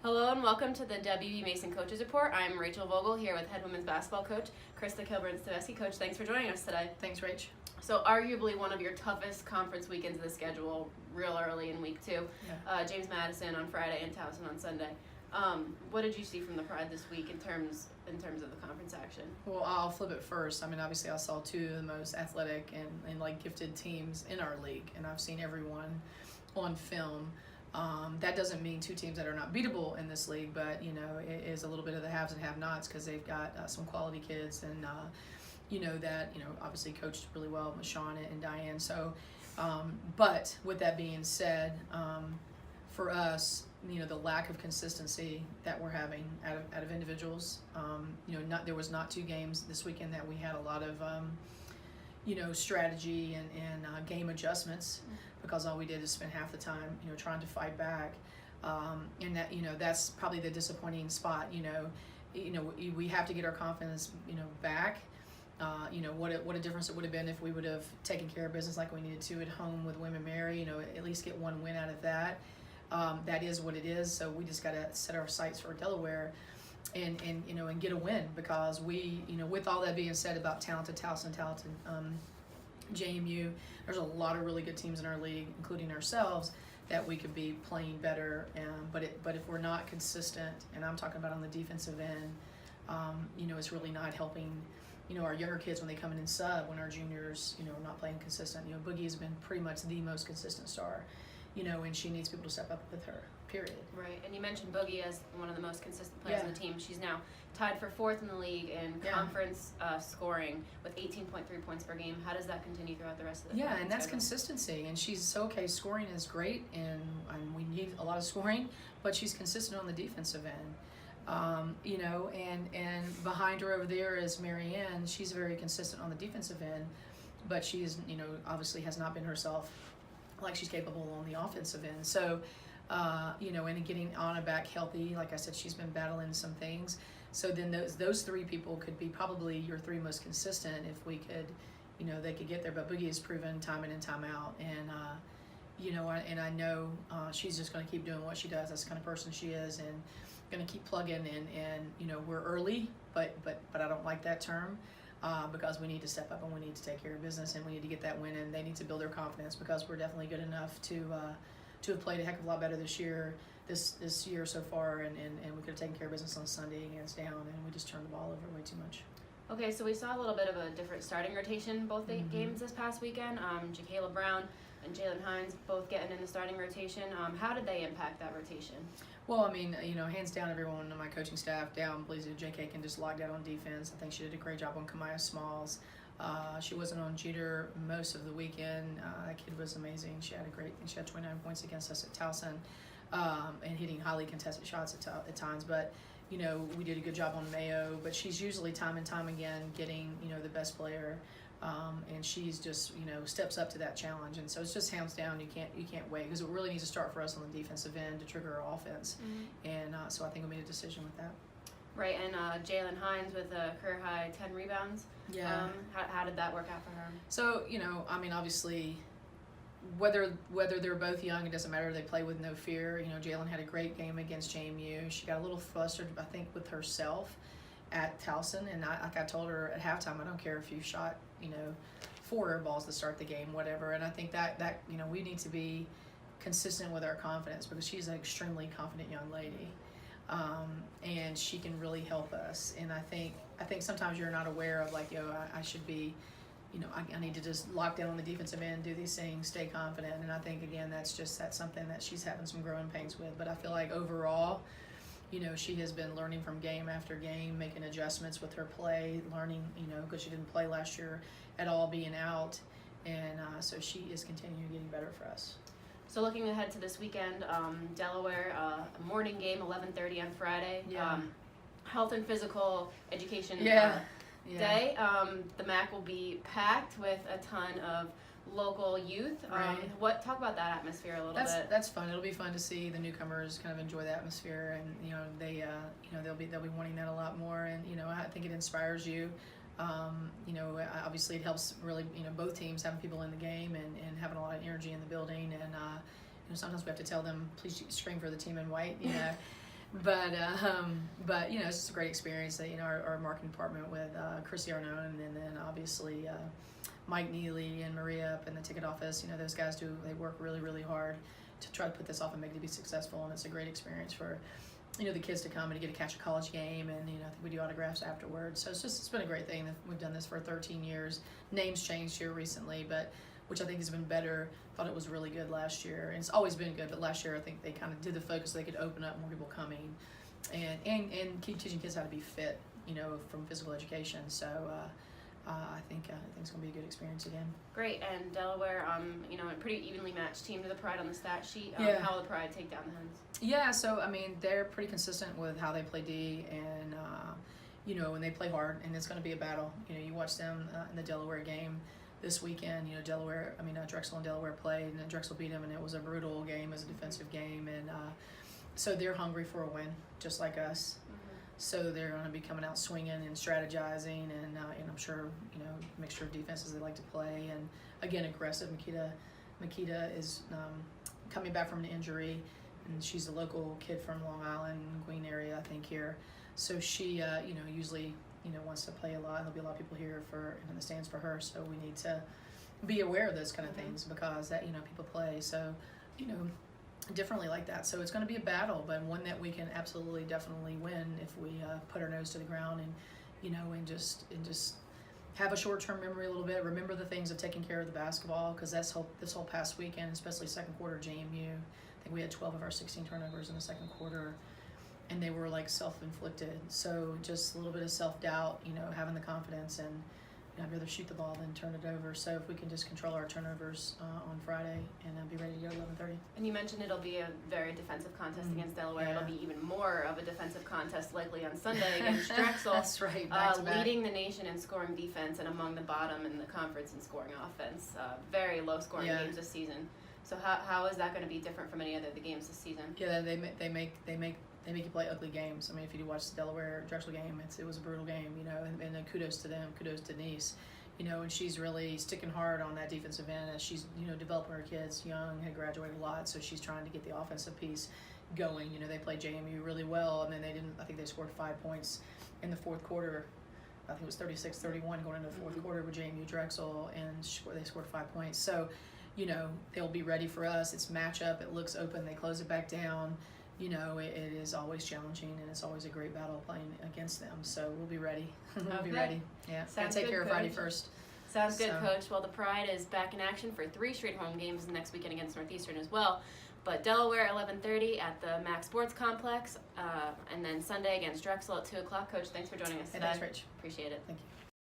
Hello and welcome to the WBB Mason Coaches Report. I'm Rachel Vogel here with head women's basketball coach Krista Kilburn-Steveskey. Coach, thanks for joining us today. Thanks, Rach. So arguably one of your toughest conference weekends of the schedule, real early in week 2. Yeah. James Madison on Friday and Towson on Sunday. What did you see from the Pride this week in terms of the conference action? Well, I'll flip it first. I mean, obviously I saw two of the most athletic and gifted teams in our league, and I've seen everyone on film. That doesn't mean two teams that are not beatable in this league, but it is a little bit of the haves and have-nots because they've got some quality kids, and obviously coached really well with Sean and Diane. So, but with that being said, for us, the lack of consistency that we're having out of individuals, there was not two games this weekend that we had a lot of strategy and game adjustments, because all we did is spend half the time trying to fight back, and that that's probably the disappointing spot. We have to get our confidence back. What a difference it would have been if we would have taken care of business like we needed to at home with Women Mary. At least get one win out of that. That is what it is. So we just got to set our sights for Delaware and get a win, because we, with all that being said about talented Towson, JMU, there's a lot of really good teams in our league, including ourselves, that we could be playing better. But if we're not consistent, and I'm talking about on the defensive end, it's really not helping. Our younger kids when they come in and sub, when our juniors, are not playing consistent. Boogie has been pretty much the most consistent star, and she needs people to step up with her, period. Right, and you mentioned Boogie as one of the most consistent players on the team. She's now tied for 4th in the league in conference scoring with 18.3 points per game. How does that continue throughout the rest of the Yeah, and that's schedule? Consistency, and she's okay. Scoring is great, and we need a lot of scoring, but she's consistent on the defensive end. And behind her over there is Marianne. She's very consistent on the defensive end, but she is, obviously has not been herself like she's capable on the offensive end. So, and getting Anna back healthy, like I said, she's been battling some things. So then those three people could be probably your three most consistent if we could, they could get there. But Boogie has proven time in and time out, and I know she's just going to keep doing what she does. That's the kind of person she is, and going to keep plugging. And we're early, but I don't like that term. Because we need to step up and we need to take care of business, and we need to get that win, and they need to build their confidence, because we're definitely good enough to have played a heck of a lot better this year so far, and we could have taken care of business on Sunday against Down, and we just turned the ball over way too much. Okay, so we saw a little bit of a different starting rotation both games this past weekend. Jakayla Brown and Jalen Hines both getting in the starting rotation. How did they impact that rotation? Well, I mean, hands down, everyone on my coaching staff down believes that JK can just lock down on defense. I think she did a great job on Kamaya Smalls. She wasn't on Jeter most of the weekend. That kid was amazing. She had 29 points against us at Towson, and hitting highly contested shots at times. But, we did a good job on Mayo. But she's usually time and time again getting, the best player. And she's just, steps up to that challenge. And so it's just hands down, you can't wait, because it really needs to start for us on the defensive end to trigger our offense. And so I think we made a decision with that. Right, and Jalen Hines with a career-high 10 rebounds. Yeah. How did that work out for her? So, obviously, whether they're both young, it doesn't matter. They play with no fear. Jalen had a great game against JMU. She got a little flustered, I think, with herself at Towson, and like I told her at halftime, I don't care if you shot 4 air balls to start the game, whatever. And I think that we need to be consistent with our confidence, because she's an extremely confident young lady, and she can really help us. And I think sometimes you're not aware of, like, I should be, I need to just lock down on the defensive end, do these things, stay confident. And I think, again, that's something that she's having some growing pains with. But I feel like overall, she has been learning from game after game, making adjustments with her play, learning, because she didn't play last year at all, being out. And so she is continuing getting better for us. So looking ahead to this weekend, Delaware, a morning game, 11:30 on Friday. Yeah. Health and physical education day. The MAC will be packed with a ton of local youth. Right. Talk about that atmosphere a little bit. That's fun. It'll be fun to see the newcomers kind of enjoy the atmosphere, and they'll be wanting that a lot more. And I think it inspires you. Obviously it helps really, both teams having people in the game and having a lot of energy in the building. And sometimes we have to tell them, please scream for the team in white. But you know, it's just a great experience. That, you know, our marketing department with Krista and then obviously Mike Neely and Maria up in the ticket office. You know, those guys they work really, really hard to try to put this off and make it to be successful. And it's a great experience for, you know, the kids to come and to get to catch a college game, and you know, I think we do autographs afterwards. So it's been a great thing. We've done this for 13 years. Names changed here recently, but which I think has been better. Thought it was really good last year, and it's always been good. But last year, I think they kind of did the focus so they could open up more people coming, and keep teaching kids how to be fit. You know, from physical education. So I think it's going to be a good experience again. Great, and Delaware, you know, a pretty evenly matched team to the Pride on the stat sheet. Yeah. How will the Pride take down the Hens? Yeah, so I mean, they're pretty consistent with how they play D, and you know, and they play hard, and it's going to be a battle. You know, you watch them in the Delaware game this weekend. You know, Drexel and Delaware played, and then Drexel beat them, and it was a brutal game. It was a defensive game, and so they're hungry for a win, just like us. So they're going to be coming out swinging and strategizing, and I'm sure, you know, mixture of defenses they like to play, and again, aggressive. Makita is coming back from an injury, and she's a local kid from Long Island, Queen area, I think, here. So she, you know, usually, you know, wants to play a lot, and there'll be a lot of people here in the stands for her. So we need to be aware of those kind of things, because that, you know, people play so, you know, differently like that. So it's going to be a battle, but one that we can absolutely definitely win if we put our nose to the ground and, you know, and just have a short-term memory a little bit. Remember the things of taking care of the basketball, because this whole past weekend, especially second quarter JMU, I think we had 12 of our 16 turnovers in the second quarter, and they were like self-inflicted. So just a little bit of self-doubt, you know, having the confidence, and you know, I'd rather shoot the ball than turn it over. So if we can just control our turnovers on Friday and be ready to go at 11:30. And you mentioned it'll be a very defensive contest against Delaware. Yeah. It'll be even more of a defensive contest likely on Sunday against Drexel. That's right, back to back. Leading the nation in scoring defense and among the bottom in the conference in scoring offense. Very low scoring games this season. So how is that going to be different from any other of the games this season? Yeah, they make you play ugly games. I mean, if you watch the Delaware Drexel game, it was a brutal game, you know, and then kudos to them, kudos to Denise, you know, and she's really sticking hard on that defensive end as she's, you know, developing her kids young, had graduated a lot, so she's trying to get the offensive piece going. You know, they played JMU really well, and then I think they scored 5 points in the fourth quarter. I think it was 36-31 going into the fourth quarter with JMU Drexel, and they scored 5 points. So, you know, they'll be ready for us. It's matchup. It looks open. They close it back down. You know, it is always challenging, and it's always a great battle playing against them. So we'll be ready. We'll be ready. Yeah. Sounds take good, care of Coach. Friday first. Sounds good, Coach. Well, the Pride is back in action for 3 straight home games next weekend against Northeastern as well. But Delaware 11:30 at the Mac Sports Complex, and then Sunday against Drexel at 2 o'clock. Coach, thanks for joining us today. Thanks, Rich. Appreciate it. Thank you.